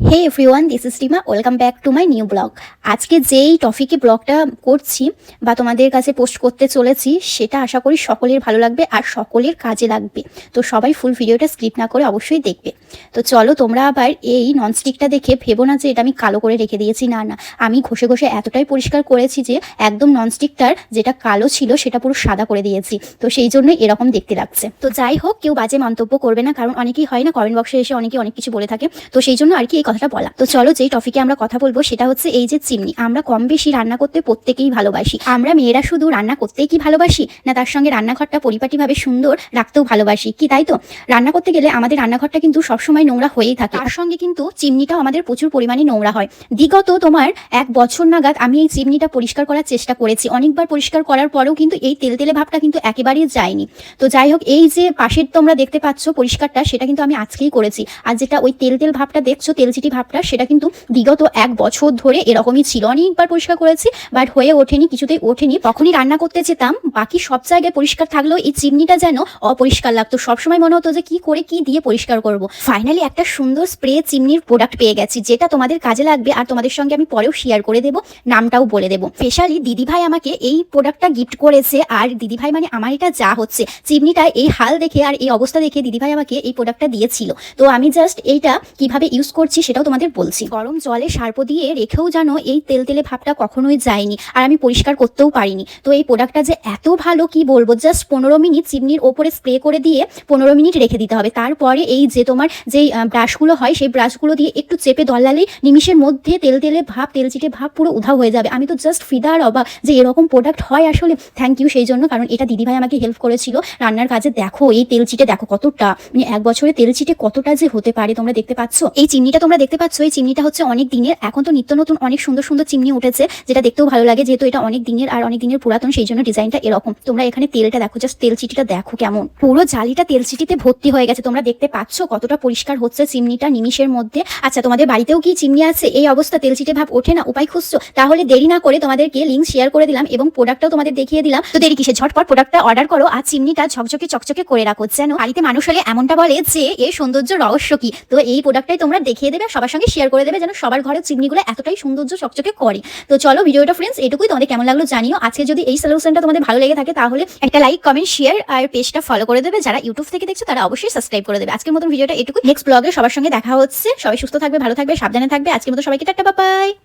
Hey everyone, this is Rima. Welcome back to my new blog. আজকে যেই টপিকে ব্লগটা করছি বা তোমাদের কাছে পোস্ট করতে চলেছি সেটা আশা করি সকলের ভালো লাগবে আর সকলের কাজে লাগবে। তো সবাই ফুল ভিডিওটা স্কিপ না করে অবশ্যই দেখবে। তো চলো, তোমরা আবার এই ননস্টিকটা দেখে ভেবো না যে এটা আমি কালো করে রেখে দিয়েছি। না না, আমি ঘষে ঘষে এতটাই পরিষ্কার করেছি যে একদম ননস্টিকটার যেটা কালো ছিল সেটা পুরো সাদা করে দিয়েছি। তো সেই জন্য এরকম দেখতে লাগছে। তো যাই হোক, কেউ বাজে মন্তব্য করবে না, কারণ অনেকেই হয় না কমেন্ট বক্সে এসে অনেকে অনেক কিছু বলে থাকে। তো সেই জন্য আর কি এই কথাটা বলা। তো চলো, যেই টপিকে আমরা কথা বলবো সেটা হচ্ছে এই যে চিমনি। আমরা কম বেশি রান্না করতে প্রত্যেকেই ভালোবাসি। আমরা মেয়েরা শুধু রান্না করতেই কি ভালোবাসি না, তার সঙ্গে রান্নাঘরটা পরিপাটিভাবে সুন্দর রাখতেও ভালোবাসি কি, তাই তো? রান্না করতে গেলে আমাদের রান্নাঘরটা কিন্তু সবসময় নোংরা হয়েই থাকে, তার সঙ্গে কিন্তু চিমনিটাও আমাদের প্রচুর পরিমাণে নোংরা হয়। বিগত তোমার 1 বছর নাগাদ আমি এই চিমনিটা পরিষ্কার করার চেষ্টা করেছি। অনেকবার পরিষ্কার করার পরেও কিন্তু এই তেলতেলে ভাবটা কিন্তু একেবারেই যায়নি। তো যাই হোক, এই যে পাশের তোমরা দেখতে পাচ্ছ পরিষ্কারটা, সেটা কিন্তু আমি আজকেই করেছি। আর যেটা ওই তেল ভাবটা দেখছো, তেলচিটি ভাবটা, সেটা কিন্তু বিগত 1 বছর ধরে এরকমই ছিল। অনেকবার পরিষ্কার করেছি, বাট হয়ে ওঠেনি, কিছুতেই ওঠেনি। তখনই রান্না করতে যেতাম, বাকি সব জায়গায় পরিষ্কার থাকলেও এই চিমনিটা যেন অপরিষ্কার লাগতো। সবসময় মনে হতো যে কি করে কি দিয়ে পরিষ্কার করব। ফাইনালি একটা সুন্দর স্প্রে চিমনির প্রোডাক্ট পেয়ে গেছি, যেটা তোমাদের কাজে লাগবে আর তোমাদের সঙ্গে আমি পরেও শেয়ার করে দেবো, নামটাও বলে দেবো। স্পেশালি দিদিভাই আমাকে এই প্রোডাক্টটা গিফট করেছে। আর দিদিভাই মানে আমার এটা যা হচ্ছে, চিমনিটা এই হাল দেখে আর এই অবস্থা দেখে দিদিভাই আমাকে এই প্রোডাক্টটা দিয়েছিল। তো আমি জাস্ট এইটা কিভাবে ইউজ করছি সেটাও তোমাদের বলছি। গরম জলে সার্প দিয়ে রেখেও জানো এই তেলতেলে ভাবটা কখনোই যায়নি, আর আমি পরিষ্কার করতেও পারিনি। তো এই প্রোডাক্টটা যে এত ভালো কি বলবো। জাস্ট 15 মিনিট চিমনির ওপরে স্প্রে করে দিয়ে 15 মিনিট রেখে দিতে হবে। তারপরে এই যে তোমার যেই ব্রাশগুলো হয় সেই ব্রাশগুলো দিয়ে একটু চেপে ধরলালেই নিমিষের মধ্যে তেলতেলে ভাব, তেলচিটে ভাব পুরো উধাও হয়ে যাবে। আমি তো জাস্ট ফিদা আর অবাক যে এরকম প্রোডাক্ট হয় আসলে। থ্যাংক ইউ সেই জন্য, কারণ এটা দিদিভাই আমাকে হেল্প করেছিল রান্নার কাজে। দেখো এই তেলচিটে দেখো কতটা, মানে 1 বছরে তেলচিটে কতটা যে হতে পারে। তোমরা দেখতে পাচ্ছ এই চিমনিটা, তোমরা দেখতে পাচ্ছ এই চিমনিটা হচ্ছে অনেক দিনের। এখন তো নিত্য নতুন অনেক সুন্দর সুন্দর চিমনি উঠেছে, যেটা দেখতেও ভালো লাগে, যেহেতু এটা অনেক দিনের আর অনেক দিনের পুরাতন, সেই জন্য ডিজাইনটা এরকম। তোমরা এখানে তেলটা দেখো, জাস্ট তেলচিটিটা দেখো কেমন পুরো জালিটা তেলচিটিতে ভর্তি হয়ে গেছে। তোমরা দেখতে পাচ্ছ কতটা পরিষ্কার হচ্ছে চিমনিটা নিমিষের মধ্যে। আচ্ছা, তোমাদের বাড়িতেও কি চিমনি আছে এই অবস্থা তেলচিটে ভাব ওঠে না, উপায় খুঁজছো? তাহলে দেরি না করে তোমাদেরকে লিঙ্ক শেয়ার করে দিলাম এবং প্রোডাক্টটাও তোমাদের দেখিয়ে দিলাম। তো দেরি কিসে, ঝটপট প্রোডাক্টটা অর্ডার করো আর চিমনিটা ঝকঝকে চকচকে করে রাখো। যেন বাড়িতে মানুষ হলে এমনটা বলে যে এর সৌন্দর্য রহস্য কি। তো এই প্রোডাক্টটাই তোমরা দেখিয়ে দেবে, সবার সঙ্গে শেয়ার করে দেবে, যেন সবার ঘরে চিমনিগুলো এতটাই সৌন্দর্য চকচকে করে। তো চলো, ভিডিওটা ফ্রেন্ডস এটুকুই। তোমাদের কেমন লাগলো জানিও। আজকে যদি এই সলিউশনটা তোমাদের ভালো লেগে থাকে তাহলে একটা লাইক, কমেন্ট, শেয়ার আর পেজটা ফলো করে দেবে। যারা ইউটিউব থেকে দেখছো তারা অবশ্যই সাবস্ক্রাইব করে দেবে। আজকের মতন ভিডিওটা এটুকুই। নেক্সট ব্লগে সবার সঙ্গে দেখা হচ্ছে। সবাই সুস্থ থাকবে, ভালো থাকবে, সাবধানে থাকবে। আজকের মতো সবাইকে টাটা, বাই বাই।